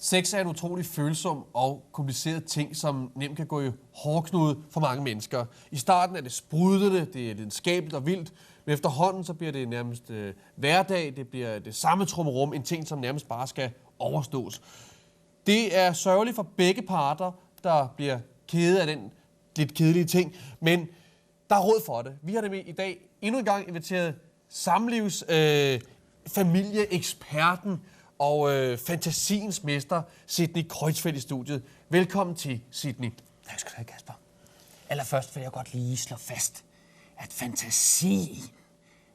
Sex er en utrolig følsom og kompliceret ting, som nemt kan gå i hårdknude for mange mennesker. I starten er det sprudlende, det er lidenskabeligt og vildt, men efterhånden så bliver det nærmest hverdag, det bliver det samme trummerum, en ting, som nærmest bare skal overstås. Det er sørgeligt for begge parter, der bliver kede af den lidt kedelige ting, men der er råd for det. Vi har nemlig i dag endnu en gang inviteret samlivsfamilieeksperten og fantasiens mester, Sidney Kreutzfeldt, i studiet. Velkommen til, Sidney. Tak skal du have, Kasper. Allerførst vil jeg godt lige slå fast, at fantasien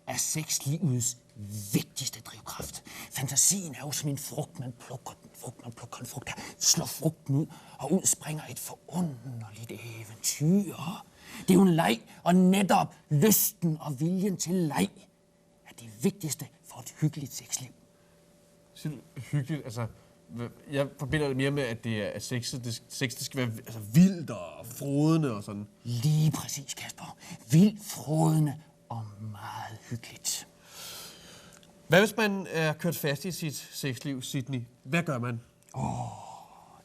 er sexlivets vigtigste drivkraft. Fantasien er jo som en frugt, man plukker en frugt, der slår frugten ud, og ud springer et forunderligt eventyr. Det er jo en leg, og netop lysten og viljen til leg er det vigtigste for et hyggeligt sexliv. Hyggeligt, altså, jeg forbinder det mere med, at det er sex, det skal være altså, vildt og frodende og sådan. Lige præcis, Kasper. Vildt, frodende og meget hyggeligt. Hvad hvis man er kørt fast i sit sexliv, Sidney? Hvad gør man?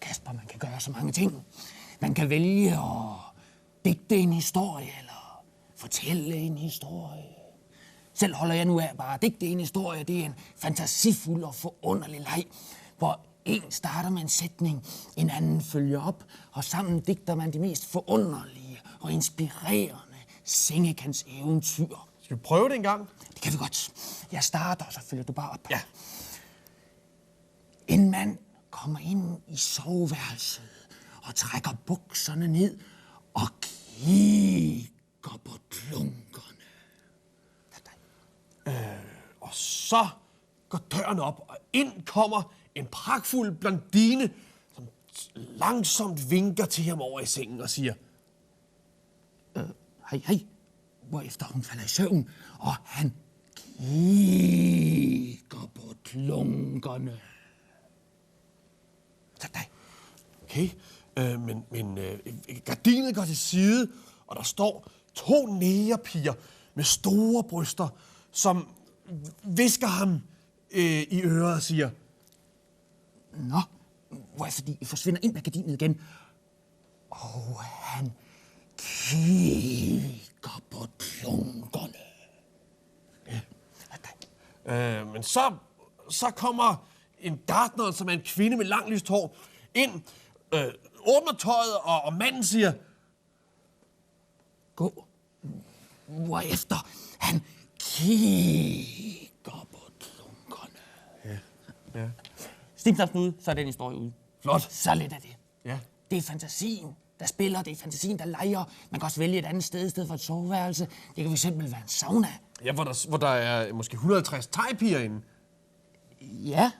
Kasper, man kan gøre så mange ting. Man kan vælge at digte en historie, eller fortælle en historie. Selv holder jeg nu af bare at digte en historie. Det er en fantasifuld og forunderlig leg, hvor en starter med en sætning, en anden følger op, og sammen digter man de mest forunderlige og inspirerende sengekants eventyr. Skal vi prøve det en gang? Det kan vi godt. Jeg starter, og så følger du bare op. Ja. En mand kommer ind i soveværelset og trækker bukserne ned og kigger på klunkerne. Og så går døren op, og ind kommer en pragtfuld blondine, som langsomt vinker til ham over i sengen og siger, Hej. Hvorefter hun falder i søvn, og han kigger på klunkerne. Tak dig. okay, men gardinet går til side, og der står 2 negerpiger med store bryster, som visker ham i øret og siger, Nå, hvorefter de forsvinder ind med gardinet igen. Og han kigger på klunkerne. ja. Men så kommer en gartner, som er en kvinde med langt lyst hår, ind, åbner tøjet, og manden siger, Gå. Hvorefter han kigger på klunkerne. ja, Snip, ud, så er den historie ude. flot, Så lidt af det. ja. Det er fantasien, der spiller. Det er fantasien, der leger. Man kan også vælge et andet sted i stedet for et soveværelse. Det kan fx være en sauna. Ja, hvor der er måske 150 thaipiger inde. Ja.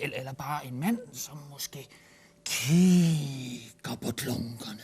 Eller bare en mand, som måske kigger på klunkerne.